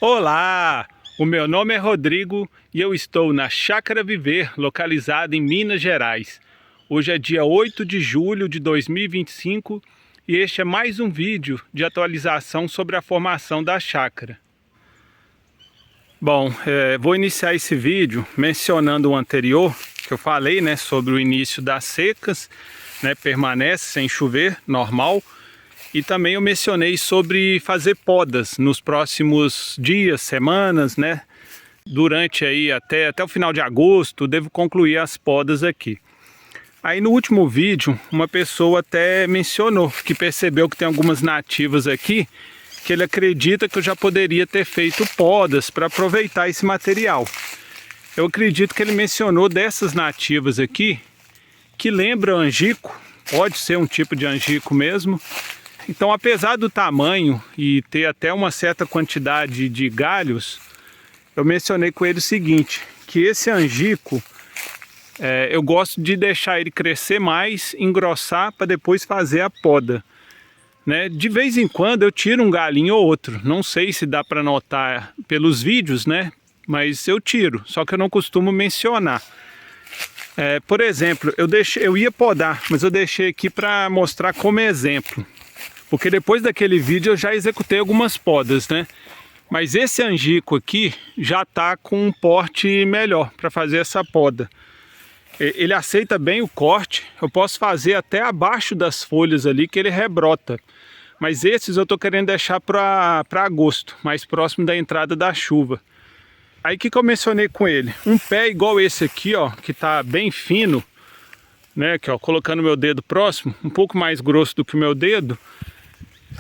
Olá, o meu nome é Rodrigo e eu estou na Chácara Viver, localizada em Minas Gerais. Hoje é dia 8 de julho de 2025 e este é mais um vídeo de atualização sobre a formação da chácara. Bom, vou iniciar esse vídeo mencionando o anterior, que eu falei, né, sobre o início das secas, né, permanece sem chover, normal. E também eu mencionei sobre fazer podas nos próximos dias, semanas, né? Durante aí até o final de agosto, devo concluir as podas aqui. Aí no último vídeo, uma pessoa até mencionou que percebeu que tem algumas nativas aqui que ele acredita que eu já poderia ter feito podas para aproveitar esse material. Eu acredito que ele mencionou dessas nativas aqui que lembra angico, pode ser um tipo de angico mesmo. Então, apesar do tamanho e ter até uma certa quantidade de galhos, eu mencionei com ele o seguinte, que esse angico, eu gosto de deixar ele crescer mais, engrossar para depois fazer a poda. Né? De vez em quando eu tiro um galinho ou outro, não sei se dá para notar pelos vídeos, né? Mas eu tiro, só que eu não costumo mencionar. Por exemplo, eu ia podar, mas eu deixei aqui para mostrar como exemplo. Porque depois daquele vídeo eu já executei algumas podas, né? Mas esse angico aqui já está com um porte melhor para fazer essa poda. Ele aceita bem o corte, eu posso fazer até abaixo das folhas ali que ele rebrota. Mas esses eu estou querendo deixar para agosto, mais próximo da entrada da chuva. Aí o que eu mencionei com ele? Um pé igual esse aqui, ó, que está bem fino, né? Aqui, ó, colocando meu dedo próximo, um pouco mais grosso do que o meu dedo.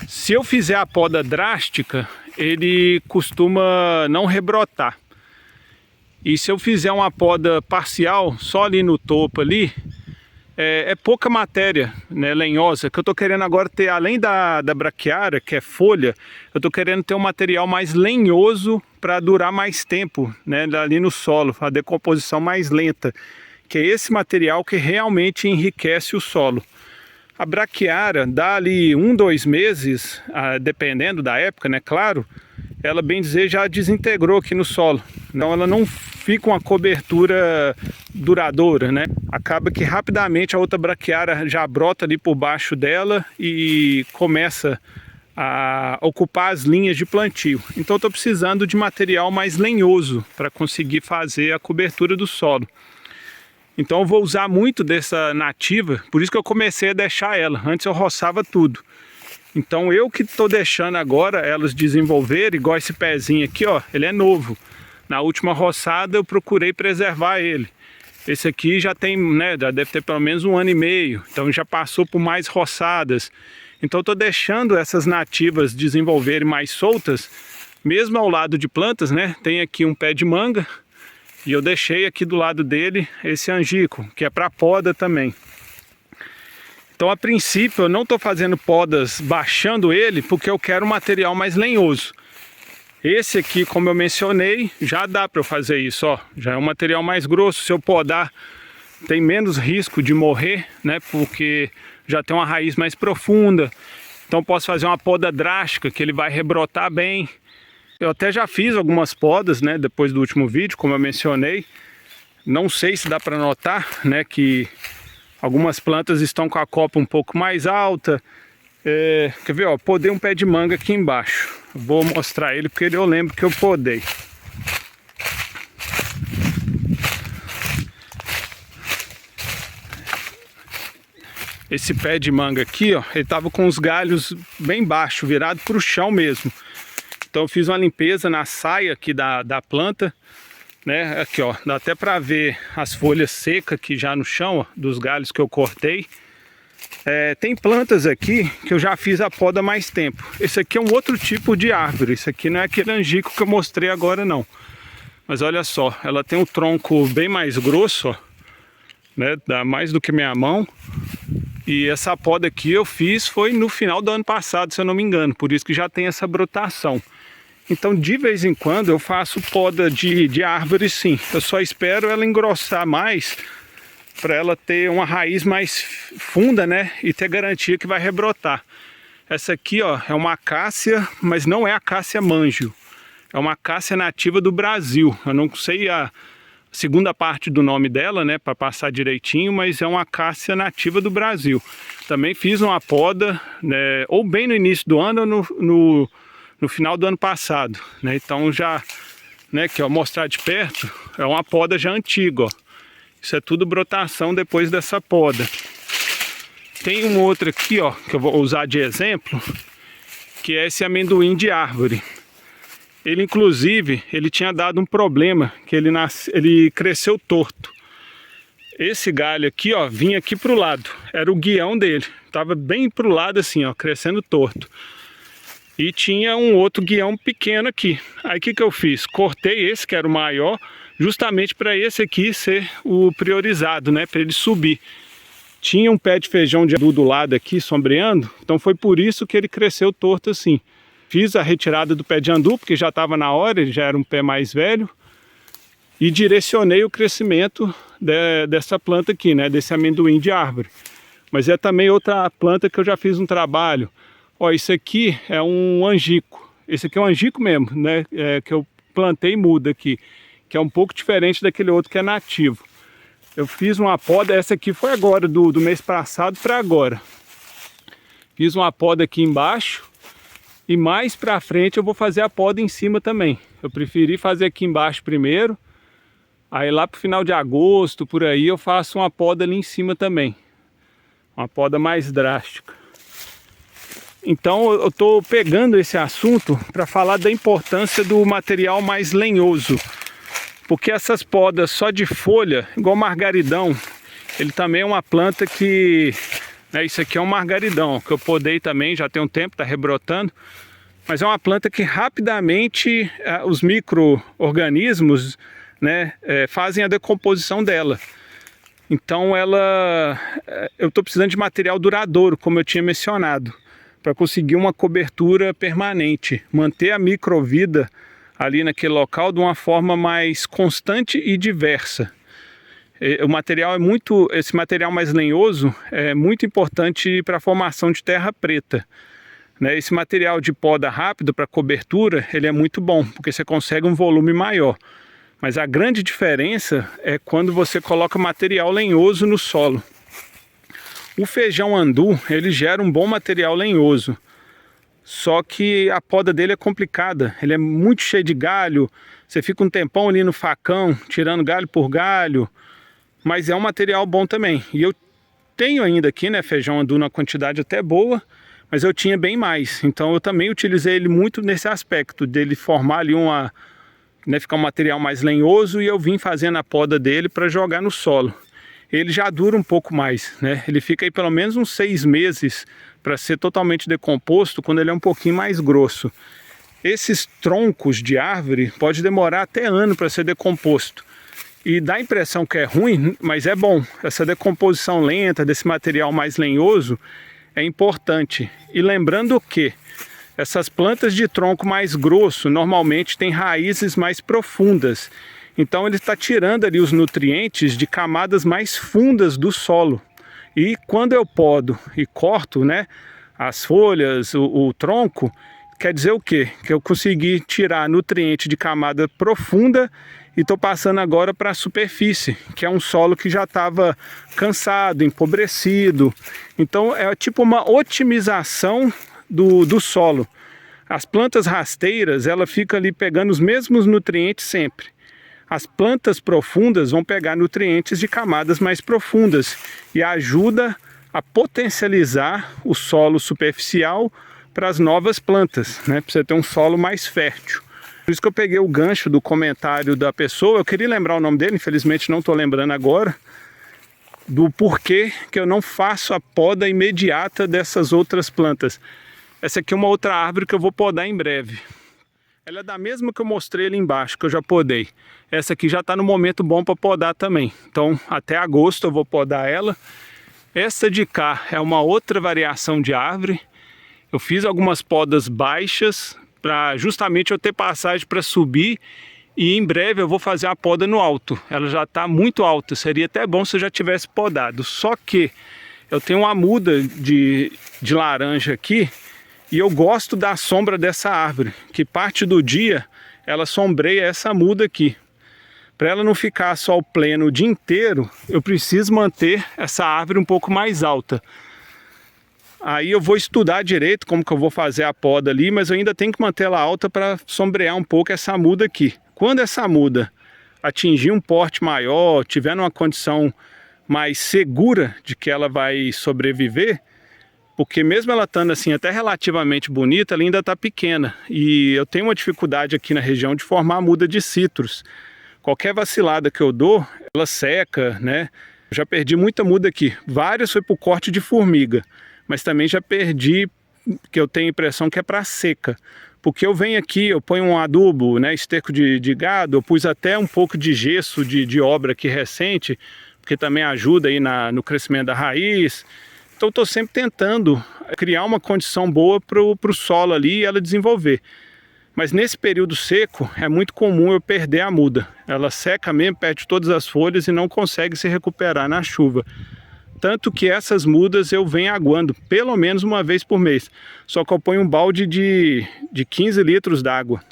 Se eu fizer a poda drástica, ele costuma não rebrotar. E se eu fizer uma poda parcial, só ali no topo ali, é pouca matéria, né, lenhosa, que eu estou querendo agora ter, além da braquiária, que é folha, eu estou querendo ter um material mais lenhoso para durar mais tempo, né, ali no solo, a decomposição mais lenta, que é esse material que realmente enriquece o solo. A braquiária dá ali 2 meses, dependendo da época, né, claro, ela bem dizer já desintegrou aqui no solo. Então ela não fica uma cobertura duradoura, né? Acaba que rapidamente a outra braquiária já brota ali por baixo dela e começa a ocupar as linhas de plantio. Então eu estou precisando de material mais lenhoso para conseguir fazer a cobertura do solo. Então eu vou usar muito dessa nativa, por isso que eu comecei a deixar ela. Antes eu roçava tudo. Então eu que estou deixando agora elas desenvolverem, igual esse pezinho aqui, ó, ele é novo. Na última roçada eu procurei preservar ele. Esse aqui já tem, né, já deve ter pelo menos 1 ano e meio, então já passou por mais roçadas. Então eu estou deixando essas nativas desenvolverem mais soltas, mesmo ao lado de plantas, né, tem aqui um pé de manga. E eu deixei aqui do lado dele esse angico, que é para poda também. Então a princípio eu não estou fazendo podas baixando ele, porque eu quero um material mais lenhoso. Esse aqui, como eu mencionei, já dá para eu fazer isso, ó. Já é um material mais grosso, se eu podar tem menos risco de morrer, né? Porque já tem uma raiz mais profunda. Então posso fazer uma poda drástica, que ele vai rebrotar bem. Eu até já fiz algumas podas, né, depois do último vídeo, como eu mencionei. Não sei se dá para notar, né, que algumas plantas estão com a copa um pouco mais alta. Quer ver, ó, podei um pé de manga aqui embaixo. Vou mostrar ele porque eu lembro que eu podei. Esse pé de manga aqui, ó, ele tava com os galhos bem baixos, virado para o chão mesmo. Então eu fiz uma limpeza na saia aqui da planta, né? Aqui, ó, dá até para ver as folhas secas aqui já no chão, ó, dos galhos que eu cortei. Tem plantas aqui que eu já fiz a poda há mais tempo. Esse aqui é um outro tipo de árvore, isso aqui não é aquele angico que eu mostrei agora não. Mas olha só, ela tem um tronco bem mais grosso, ó, né? Dá mais do que minha mão. E essa poda aqui eu fiz foi no final do ano passado, se eu não me engano, por isso que já tem essa brotação. Então de vez em quando eu faço poda de árvore sim, eu só espero ela engrossar mais para ela ter uma raiz mais funda, né, e ter garantia que vai rebrotar. Essa aqui, ó, é uma acácia, mas não é acácia manjo. É uma acácia nativa do Brasil. Eu não sei a segunda parte do nome dela, né, para passar direitinho, mas é uma acácia nativa do Brasil. Também fiz uma poda, né, ou bem no início do ano ou no final do ano passado, né? Então já, né, que ó, mostrar de perto, é uma poda já antiga, ó. Isso é tudo brotação depois dessa poda. Tem um outro aqui, ó, que eu vou usar de exemplo, que é esse amendoim de árvore. Ele, inclusive, ele tinha dado um problema, que ele cresceu torto. Esse galho aqui, ó, vinha aqui pro lado. Era o guião dele. Tava bem pro lado assim, ó, crescendo torto. E tinha um outro guião pequeno aqui. Aí o que eu fiz? Cortei esse, que era o maior, justamente para esse aqui ser o priorizado, né? Para ele subir. Tinha um pé de feijão de andu do lado aqui, sombreando. Então foi por isso que ele cresceu torto assim. Fiz a retirada do pé de andu, porque já estava na hora, ele já era um pé mais velho. E direcionei o crescimento dessa planta aqui, né? Desse amendoim de árvore. Mas é também outra planta que eu já fiz um trabalho. Ó, isso aqui é um angico. Esse aqui é um angico mesmo, né? Que eu plantei muda aqui. Que é um pouco diferente daquele outro que é nativo. Eu fiz uma poda, essa aqui foi agora, do mês passado para agora. Fiz uma poda aqui embaixo. E mais pra frente eu vou fazer a poda em cima também. Eu preferi fazer aqui embaixo primeiro. Aí lá pro final de agosto, por aí, eu faço uma poda ali em cima também. Uma poda mais drástica. Então eu tô pegando esse assunto para falar da importância do material mais lenhoso. Porque essas podas só de folha, igual margaridão, ele também é uma planta que... Isso aqui é um margaridão, que eu podei também, já tem um tempo, está rebrotando. Mas é uma planta que rapidamente os micro-organismos, né, fazem a decomposição dela. Então eu estou precisando de material duradouro, como eu tinha mencionado, para conseguir uma cobertura permanente. Manter a microvida ali naquele local de uma forma mais constante e diversa. O material esse material mais lenhoso é muito importante para a formação de terra preta, né? Esse material de poda rápido para cobertura, ele é muito bom, porque você consegue um volume maior. Mas a grande diferença é quando você coloca material lenhoso no solo. O feijão andu, ele gera um bom material lenhoso, só que a poda dele é complicada, ele é muito cheio de galho, você fica um tempão ali no facão, tirando galho por galho. Mas é um material bom também. E eu tenho ainda aqui, né, feijão andu na quantidade até boa, mas eu tinha bem mais. Então eu também utilizei ele muito nesse aspecto, dele formar ali ficar um material mais lenhoso, e eu vim fazendo a poda dele para jogar no solo. Ele já dura um pouco mais, né? Ele fica aí pelo menos uns 6 meses para ser totalmente decomposto, quando ele é um pouquinho mais grosso. Esses troncos de árvore pode demorar até ano para ser decomposto. E dá a impressão que é ruim, mas é bom. Essa decomposição lenta desse material mais lenhoso é importante. E lembrando que essas plantas de tronco mais grosso normalmente têm raízes mais profundas. Então ele está tirando ali os nutrientes de camadas mais fundas do solo. E quando eu podo e corto, né, as folhas, o tronco, quer dizer o quê? Que eu consegui tirar nutriente de camada profunda e estou passando agora para a superfície, que é um solo que já estava cansado, empobrecido. Então é tipo uma otimização do solo. As plantas rasteiras, ela fica ali pegando os mesmos nutrientes sempre. As plantas profundas vão pegar nutrientes de camadas mais profundas e ajuda a potencializar o solo superficial para as novas plantas, né? Para você ter um solo mais fértil. Por isso que eu peguei o gancho do comentário da pessoa. Eu queria lembrar o nome dele, infelizmente não estou lembrando agora, do porquê que eu não faço a poda imediata dessas outras plantas. Essa aqui é uma outra árvore que eu vou podar em breve. Ela é da mesma que eu mostrei ali embaixo, que eu já podei. Essa aqui já está no momento bom para podar também. Então até agosto eu vou podar ela. Essa de cá é uma outra variação de árvore. Eu fiz algumas podas baixas, para justamente eu ter passagem para subir, e em breve eu vou fazer a poda no alto. Ela já está muito alta, seria até bom se eu já tivesse podado. Só que eu tenho uma muda de laranja aqui, e eu gosto da sombra dessa árvore, que parte do dia ela sombreia essa muda aqui. Para ela não ficar sol pleno o dia inteiro, eu preciso manter essa árvore um pouco mais alta. Aí eu vou estudar direito como que eu vou fazer a poda ali, mas eu ainda tenho que manter ela alta para sombrear um pouco essa muda aqui. Quando essa muda atingir um porte maior, tiver numa condição mais segura de que ela vai sobreviver, porque mesmo ela estando assim até relativamente bonita, ela ainda está pequena. E eu tenho uma dificuldade aqui na região de formar muda de citros. Qualquer vacilada que eu dou, ela seca, né? Eu já perdi muita muda aqui. Várias foi por corte de formiga, mas também já perdi, que eu tenho a impressão que é para seca. Porque eu venho aqui, eu ponho um adubo, né, esterco de gado, eu pus até um pouco de gesso de obra aqui recente, porque também ajuda aí no crescimento da raiz. Então eu estou sempre tentando criar uma condição boa para o solo ali e ela desenvolver. Mas nesse período seco é muito comum eu perder a muda. Ela seca mesmo, perde todas as folhas e não consegue se recuperar na chuva. Tanto que essas mudas eu venho aguando pelo menos uma vez por mês. Só que eu ponho um balde de 15 litros d'água,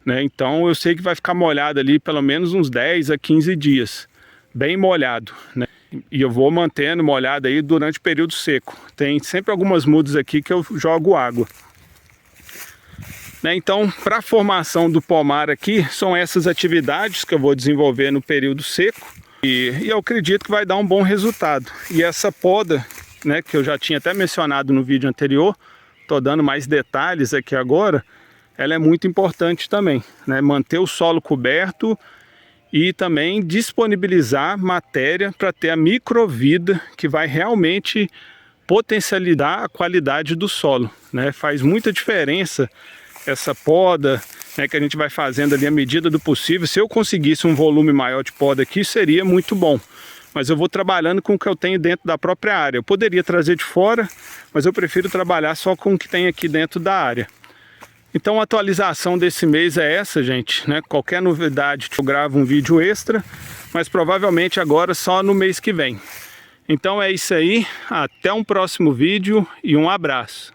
né? Então eu sei que vai ficar molhado ali pelo menos uns 10 a 15 dias. Bem molhado, né? E eu vou mantendo molhado aí durante o período seco. Tem sempre algumas mudas aqui que eu jogo água. Então, para a formação do pomar aqui, são essas atividades que eu vou desenvolver no período seco. E eu acredito que vai dar um bom resultado. E essa poda, né, que eu já tinha até mencionado no vídeo anterior, estou dando mais detalhes aqui agora, ela é muito importante também, né? Manter o solo coberto e também disponibilizar matéria para ter a microvida que vai realmente potencializar a qualidade do solo, né? Faz muita diferença essa poda, né, que a gente vai fazendo ali à medida do possível. Se eu conseguisse um volume maior de poda aqui, seria muito bom. Mas eu vou trabalhando com o que eu tenho dentro da própria área. Eu poderia trazer de fora, mas eu prefiro trabalhar só com o que tem aqui dentro da área. Então a atualização desse mês é essa, gente, né? Qualquer novidade eu gravo um vídeo extra, mas provavelmente agora só no mês que vem. Então é isso aí, até um próximo vídeo e um abraço.